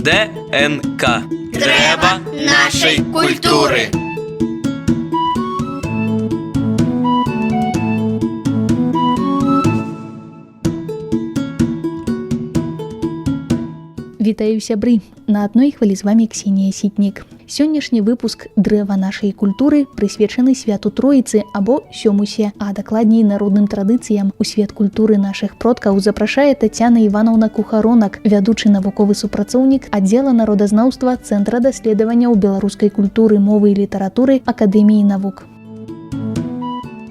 ДНК. Древа нашей культуры. Вітаю, сябры! На адной хвалі з вами Ксенія Сітнік. Сённяшні выпуск «Дрэва нашай культуры» прысвечаны святу Троіцы або Сёмусе, а дакладней народным традыцыям. У свет культуры нашых продкаў запрашае Тацяна Івановна Кухаронак, вядучы навуковы супрацоўнік аддзела народазнаўства Цэнтра даследаванняў беларускай культуры, мовы і літаратуры Акадэміі навук.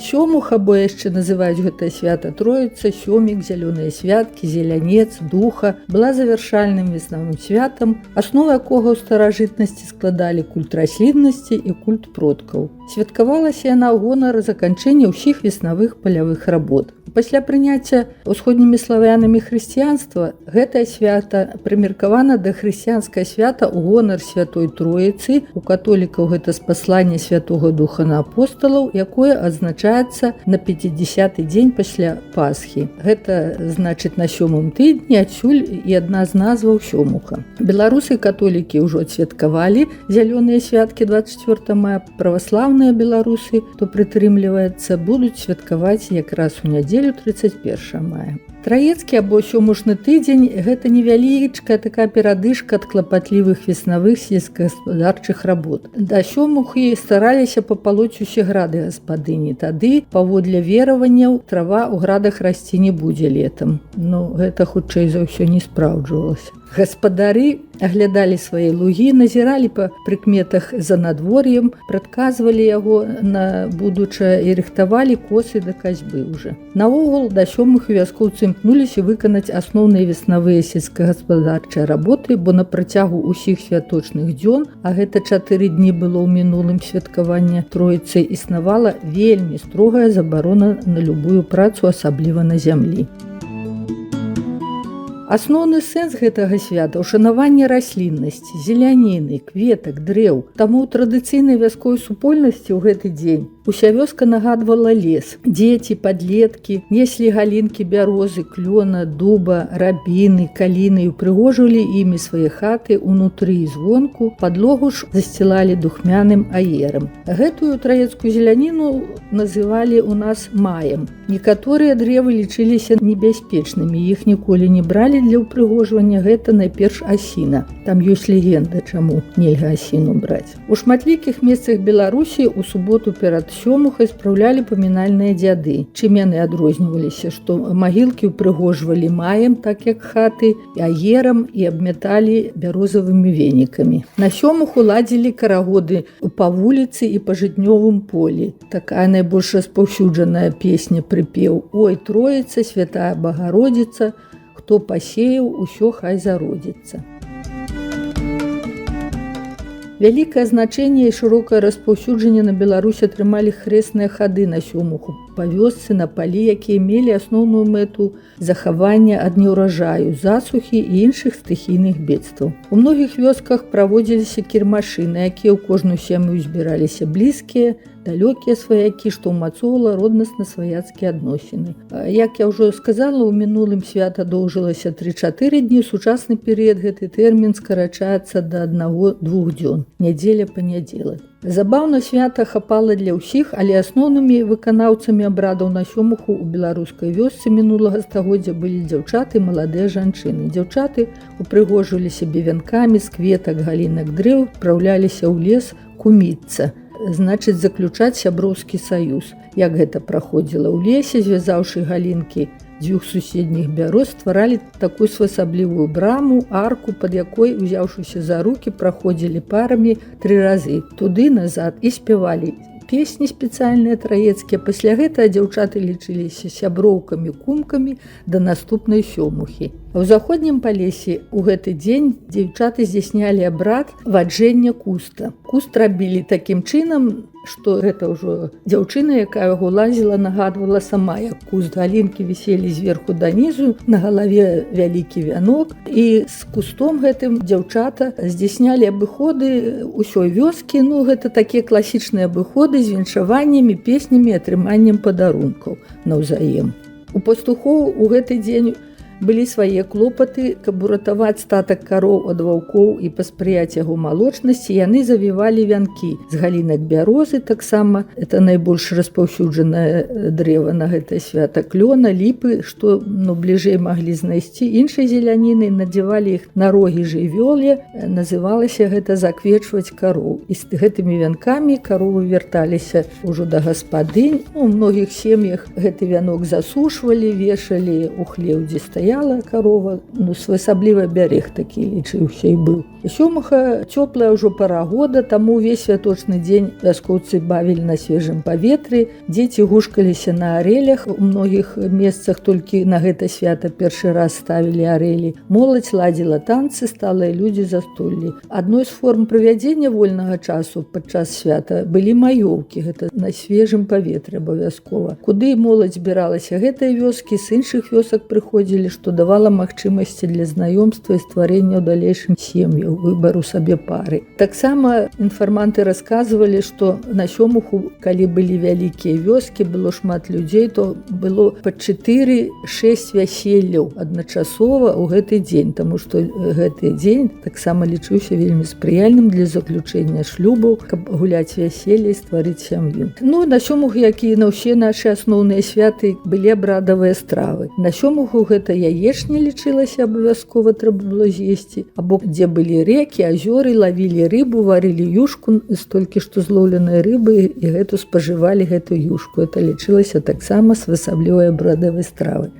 Сёмух, або яшчэ называюць гэта свята Троіца, сёмік, зялёныя святкі, зелянец, духа, была завяршальным веснавым святам, аснову якога ў старажытнасці складалі культ расліннасці і культ продкаў. Святкавалася яна ў гонар заканчэння ўсіх веснавых палявых работ. Пасля прыняцця ўсходнімі славянамі хрысціянства гэтае свята прымеркавана да хрысціянскае свята ў гонар святой Троіцы. У католікаў гэта спасланне святога духа на апосталаў, якое адзначаецца на 50-й дзень пасля Пасхі. Гэта значыць на сёмым тыдні, адсюль і адна з назваў сёмуха. Беларусы католікі ўжо адсвяткавалі зялёныя святкі 24 мая, праваслаўныя беларусы, хто прытрымліваецца, будуць святкаваць якраз у нядзелю 31 мая. Траецкі або сёмушны тыдзень – гэта невялічкая такая перадышка ад клапатлівых веснавых сельскагаспадарчых работ. Да сёмухі стараліся папалоць усе грады гаспадыні. Тады, паводле вераванняў, трава ў градах расці не будзе летам. Но гэта хутчэй за ўсё не спраўджвалася. Гаспадары аглядалі свае лугі, назіралі па прыкметах за надвор'ем, прадказвалі яго на будучае і рыхтавалі косы да касьбы ўжо. Наогул, да сёмухі вяскоўцы імкнуліся выканаць асноўныя веснавыя сельскагаспадарчыя работы, бо на працягу ўсіх святочных дзён, а гэта 4 дні было ў мінулым святкавання Троіцы, існавала вельмі строгая забарона на любую працу, асабліва на зямлі. Асноўны сэнс гэтага свята – ушанаванне расліннасці, зеляніны, кветак, дрэў. Таму ў традыцыйнай вясковай супольнасці ў гэты дзень уся вёска нагадвала лес. Дзеці, падлеткі неслі галінкі бярозы, клёна, дуба, рабіны, каліны і упрыгожвалі імі свае хаты ўнутры і звонку, падлогу ж засцілалі духмяным аерам. Гэтую траецкую зеляніну называлі ў нас маем. Некаторыя дрэвы лічыліся небяспечнымі, іх ніколі не бралі для ўпрыгожвання, гэта найперш асіна. Там ёсць легенда, чаму нельга асіну браць. У шматлікіх месцах Беларусі у суботу перад сёмухай спраўлялі памінальныя дзяды. Чым яны адрозніваліся, што магілкі ўпрыгожвалі маем, так як хаты, аерам і абмяталі бярозавымі венікамі. На сёмуху ладзілі карагоды па вуліцы і па жытнёвым полі. Такая найбольш распаўсюджаная песня, прыпеў: «Ой, Троіца, святая Багародзіца, хто пасеяў, усё хай зародзіцца». Вялікае значэнне і шырокае распаўсюджанне на Беларусь атрымалі хрэсныя хады на сёмуху па вёсцы, на палі, якія мелі асноўную мэту захавання ад неўражаю, засухі і іншых стыхійных бедстваў. У многіх вёсках праводзіліся кірмашы, на якія ў кожную сям'ю збіраліся блізкія, далёкія сваякі, што ўмацоўвала роднасна-сваяцкія адносіны. Як я ўжо сказала, у мінулым свята доўжылася 3-4 дні, сучасны перыяд гэты тэрмін скарачаецца да 1-2 дзён, нядзеля-панядзелак. Забаўна свята хапала для ўсіх, але асноўнымі выканаўцамі абрадаў на сёмуху ў беларускай вёсцы мінулага стагоддзя былі дзяўчаты і маладыя жанчыны. Дзяўчаты упрыгожвалі сябе вянкамі з кветак, галінак, дрэў, адпраўляліся ў лес куміцца, значыць заключаць сяброўскі саюз. Як гэта праходзіла ў лесе, звязаўшы галінкі дзвюх суседніх бяроз, стваралі такую своеасаблівую браму, арку, пад якой, узяўшыся за рукі, праходзілі парамі 3 разы туды-назад і спявалі песні спецыяльныя траецкія. Пасля гэтага дзяўчаты лічыліся сяброўкамі, кумкамі да наступнай сёмухі. А ў заходнім палесе ў гэты дзень дзяўчаты здзяйснялі абрад ваджэння куста. Куст рабілі такім чынам, што гэта ўжо дзяўчына, якая яго лазіла, нагадвала сама, як куст. Галінкі віселі зверху данізу, на галаве вялікі вянок, і з кустом гэтым дзяўчата здзяйснялі абыходы ўсёй вёскі. Ну, гэта такія класічныя абыходы з віншаваннямі, песнямі, атрыманнем падарункаў наўзаем. У пастухоў у гэты дзень Былі свае клопаты, каб уратаваць статак кароў ад ваўкоў і паспрыяць яго малочнасці, яны завівалі вянкі з галінак бярозы, таксама это найбольш распаўсюджанае дрэва на гэтае свята, клёна, ліпы, што бліжэй маглі знайсці. Іншай зеляніны надзявалі іх на рогі жывёле, называлася гэта заквечваць кароў. І з гэтымі вянкамі каровы вярталіся ўжо да гаспадынь. У многіх сем'ях гэты вянок засушвалі, вешалі у хлеў, дзе стаяла карова. Своеасаблівы абярег такі лічыўся і быў. Сёмага цёплая ўжо пара года, таму ўвесь святочны дзень вяскоўцы бавілі на свежым паветры, дзеці гушкаліся на арэлях, у многіх месцах толькі на гэта свята першы раз ставілі арэлі. Моладзь ладзіла танцы, сталыя людзі застоллі. Адной з форм правядзення вольнага часу падчас свята былі маёўкі, гэта на свежым паветры абавязкова. Куды моладзь збіралася гэтай вёскі, з іншых вёсак прыходзілі, што давала магчымасці для знаёмства і стварэння ў далейшым сем'яў, выбару сабе пары. Таксама інфарманты расказвалі, што на Сёмуху, калі былі вялікія вёскі, было шмат людзей, то было па 4-6 вяселляў адначасова ў гэты дзень, таму што гэты дзень таксама лічыўся вельмі спрыяльным для заключэння шлюбаў, каб гуляць вяселле і стварыць сям'ю. На Сёмуху, як і на ўсе нашы асноўныя святы, былі абрадавыя стравы. На Сёмуху гэта яечня лічылася абавязкова, трэба было з'есці, або дзе былі рэкі, азёры, лавілі рыбу, варылі юшку з толькі што злоўленай рыбы і гэту спажывалі гэту юшку. Это лічылася таксама своеасаблівай абрадавай стравай.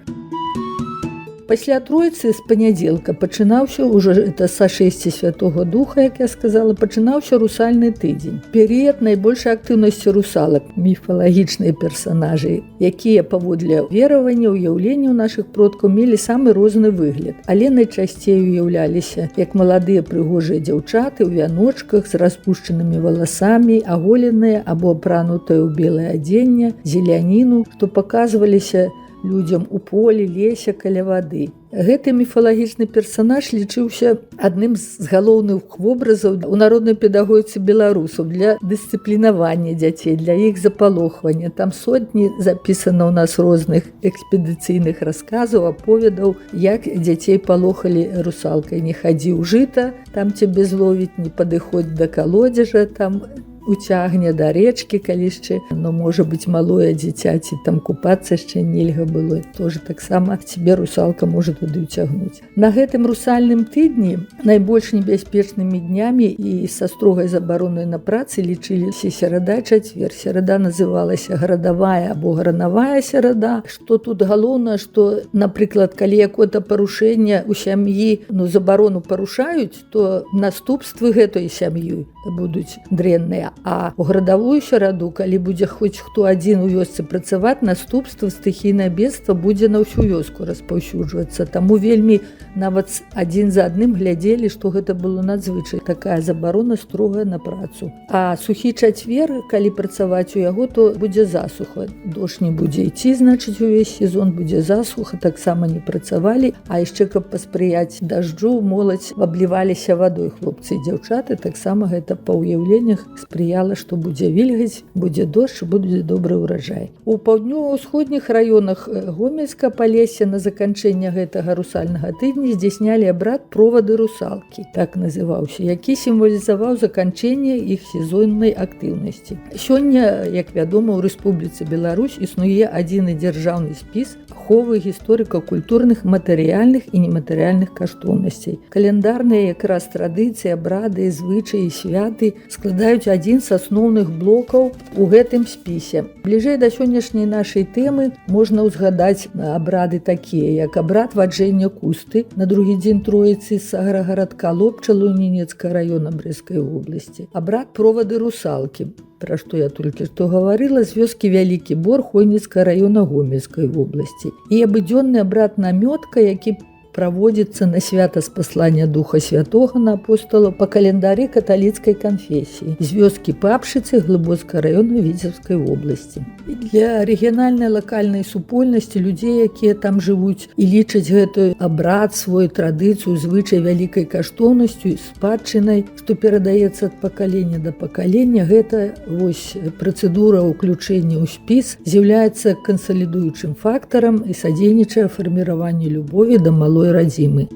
Пасля Тройцы з панядзелка пачынаўся ўжо это са 6 Святого Духа, як я сказала, пачынаўся русальны тыдзень. Перыяд найбольшай актыўнасці русалак, міфалагічныя персанажы, якія паводле веравання, уяўлення нашых продкаў мелі самы розны выгляд, але найчасцей уяўляліся як маладыя прыгожыя дзяўчаты ў вяночках з распушчанымі валасамі, аголеныя або апранутыя ў белае адзенне, зеляніну, што паказваліся людзям у полі, лесе, каля вады. Гэты міфалагічны персанаж лічыўся адным з галоўных вобразаў у народнай педагогіцы беларусаў для дысцыплінавання дзяцей, для іх запалохвання. Там сотні запісана ў нас розных экспедыцыйных расказаў, аповедаў, як дзяцей палохалі русалкай. Не хадзі ў жыта, там цябе зловіць, не падыходзь да калодзежа, там уцягне да рэчкі, калі яшчэ, можа быць, малое дзіця, ці там купацца яшчэ нельга было. Тоже таксама цябе русалка можа туды ўцягнуць. На гэтым русальным тыдні найбольш небяспечнымі днямі і са строгай забаронай на працы лічыліся серада і чацвер. Серада называлася гарадавая або гранавая серада. Што тут галоўна, што, напрыклад, калі якое-то парушэнне ў сям'і, забарону парушаюць, то наступствы гэтай сям'і будуць дрэнныя. А ў градавую сераду, калі будзе хоць хто адзін у вёсцы працаваць, наступства стыхійнае бедства будзе на ўсю вёску распаўсюджвацца. Таму вельмі нават адзін за адным глядзелі, што гэта было надзвычай. Такая забарона строгая на працу. А сухі чацвер, калі працаваць у яго, то будзе засуха. Дождж не будзе ісці, значыць, увесь сезон будзе засуха, таксама не працавалі. А яшчэ, каб паспрыяць дажджу, моладзь абліваліся вадой хлопцы і дзяўчаты. Таксама гэта па ўяўленнях спрыяла, што будзе вільгаць, будзе дождж, будзе добры ўраджай. У паўднёва-ўсходніх раёнах Гомельска Палесся на заканчэнне гэтага русальнага тыдня здзяйснялі абрад провады русалкі, так называўся, які сімвалізаваў заканчэнне іх сезоннай актыўнасці. Сёння, як вядома, у Рэспубліцы Беларусь існуе адзіны дзяржаўны спіс аховы гісторыка-культурных, матэрыяльных і нематэрыяльных каштоўнасцей. Каляндарныя якраз традыцыі, абрады, звычаі, святы складаюць адзін з асноўных блокаў у гэтым спісе. Бліжэй да сённяшняй нашай тэмы можна ўзгадаць абрады такія, як абрад ваджэння кусты на другі дзень Троіцы з аграгарадка Лобчалу Ненецкага раёна Брэскай вобласці. Абрад провады русалкі, пра што я толькі што гаварыла, з вёскі Вялікі Бор Хойніцкага раёна Гомельскай вобласці. І абыдзённы абрад намётка, які праводзіцца на свята спаслання Духа Святога на апостала па календары каталіцкай канфесіі з вёскі Папшыцы Глыбоцкага раёна Віцебскай вобласці. Для рэгіянальнай лакальнай супольнасці людзей, якія там жывуць і лічаць гэты абрад, свою традыцыю, звычай вялікай каштоўнасцю і спадчынай, што перадаецца ад пакалення да пакалення, гэта вось працэдура ўключэння ў спіс з'яўляецца кансалідуючым фактарам і садзейнічае фарміраванню любові да малой радзімы.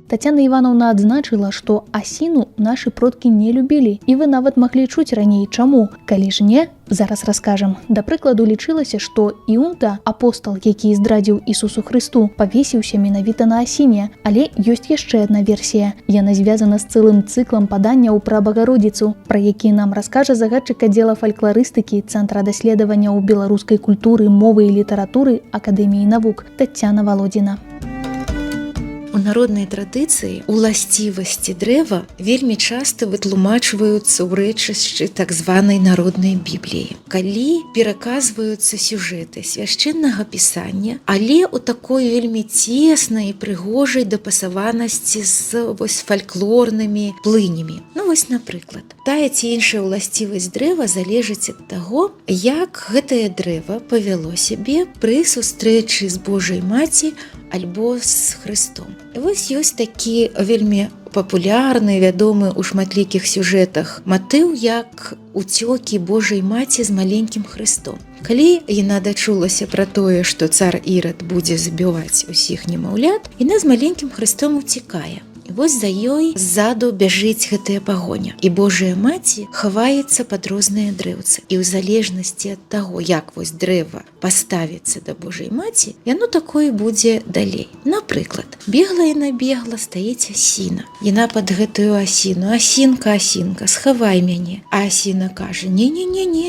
Тацяна Івановна адзначыла, што асіну нашы продкі не любілі, і вы нават маглі чуць раней чаму. Калі ж не, зараз раскажам. Да прыкладу, лічылася, што Іунта, апостал, які здрадзіў Ісусу Хрысту, павесіўся менавіта на асіне, але ёсць яшчэ адна версія. Яна звязана з цэлым цыклам паданняў пра Багародзіцу, пра які нам раскажа загадчык аддзела фалькларыстыкі Цэнтра даследаванняў беларускай культуры, мовы і літаратуры Акадэміі навук Тацяна Валодзіна. У народнай традыцыі уласцівасці дрэва вельмі часта вытлумачваюцца ў рэчышчы так званай народнай бібліі. Калі пераказваюцца сюжэты свяшчэннага пісання, але ў такой вельмі цеснай і прыгожай дапасаванасці з фальклорнымі плынямі. Напрыклад, тая ці іншая ўласцівасць дрэва залежыць ад таго, як гэтае дрэва павяло сябе пры сустрэчы з Божай маці альбо з Хрыстом. І вось ёсць такі вельмі папулярны, вядомы ў шматлікіх сюжэтах матыў, як уцёкі Божай маці з маленькім Хрыстом. Калі яна дачулася пра тое, што цар Ірад будзе забіваць усіх немаўлят, яна з маленькім Хрыстом уцікае. І вось за ёй ззаду бяжыць гэтая пагоня. І Божая маці хаваецца пад розныя дрэўцы. І ў залежнасці ад таго, як вось дрэва паставіцца да Божай маці, яно такое будзе далей. Напрыклад, бегла яна бегла, стаіць асіна. Яна пад гэтую асіну: асінка, асінка, схавай мяне. А асіна кажа: не,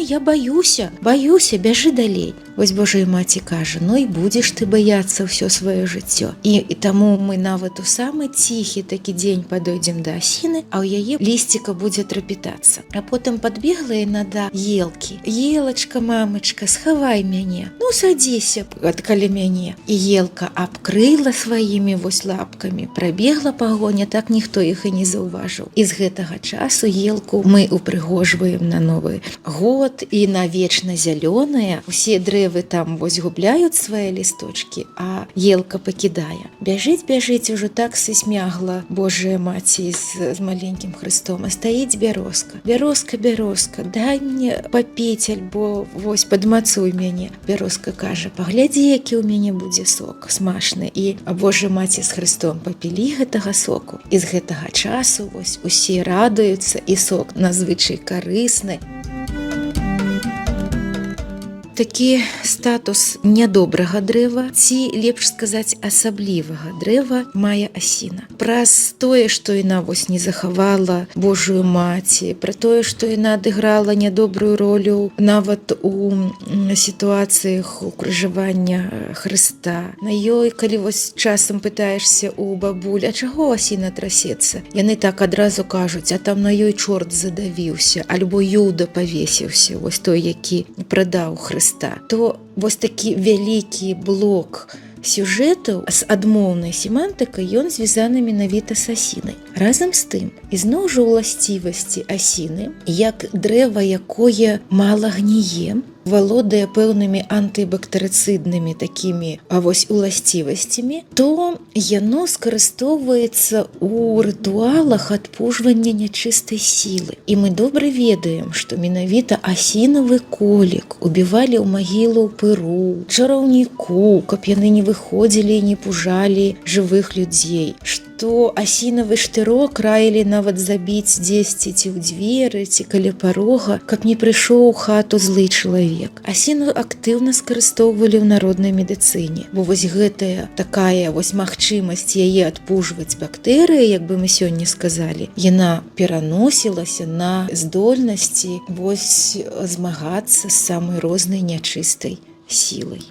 я баюся, бяжы далей. Вось Божая маці кажа: ну і будзеш ты баяцца ўсё сваё жыццё. І таму мы нават у самы ціхі такі дзень падойдзем да асіны, а ў яе лісціка будзе трапітацца. А потым падбегла яна да елкі: елачка, мамачка, схавай мяне, ну садзіся каля мяне. І елка абкрыла сваімі вось лапкамі, прабегла пагоня, так ніхто іх і не заўважыў. І з гэтага часу елку мы упрыгожваем на новы год і на вечна зялёнае. Усе дрэвы там вось губляюць свае лісточкі, а елка пакідае. Бяжыць ужо так сысмягла Божая маці з маленькім Хрыстом, а стаіць бярозка: бярозка, дай мне папіць, альбо вось падмацуй мяне. Бярозка кажа: паглядзі, які ў мяне будзе сок смачны. І Божая маці з Хрыстом папілі гэтага соку. І з гэтага часу вось усе радуюцца, і сок надзвычай карысны. Такі статус нядобрага дрэва, ці, лепш сказаць, асаблівага дрэва мае асіна. Праз тое, што яна вось не захавала Божую маці, пра тое, што яна адыграла нядобрую ролю нават у сітуацыях укрыжавання Хрыста. На ёй, калі вось часам пытаешся у бабуль: а чаго асіна трасецца? Яны так адразу кажуць: а там на ёй чорт задавіўся, альбо Юда павесіўся, вось той, які прадаў Хрыста. То вось такі вялікі блок сюжэтаў з адмоўнай семантыкай, ён звязаны менавіта з асінай. Разам з тым, ізноў жа ўласцівасці асіны, як дрэва, якое мала гніе, валодае пэўнымі антыбактэрыцыднымі такімі вось уласцівасцямі, то яно скарыстоўваецца ў рытуалах адпужвання нячыстай сілы. І мы добра ведаем, што менавіта асінавы колік убівалі ў магілу ў Пыру, чараўніку, каб яны не выходзілі і не пужалі жывых людзей, што асінавы штырок раілі нават забіць дзесьці ці ў дзверы, ці каля парога, каб не прыйшоў у хату злы чалавек. Асіну актыўна скарыстоўвалі ў народнай медыцыне, бо вось гэтая такая вось магчымасць яе адпужваць бактэрыі, як бы мы сёння сказалі, яна пераносілася на здольнасці вось змагацца з самай рознай нячыстай сілай.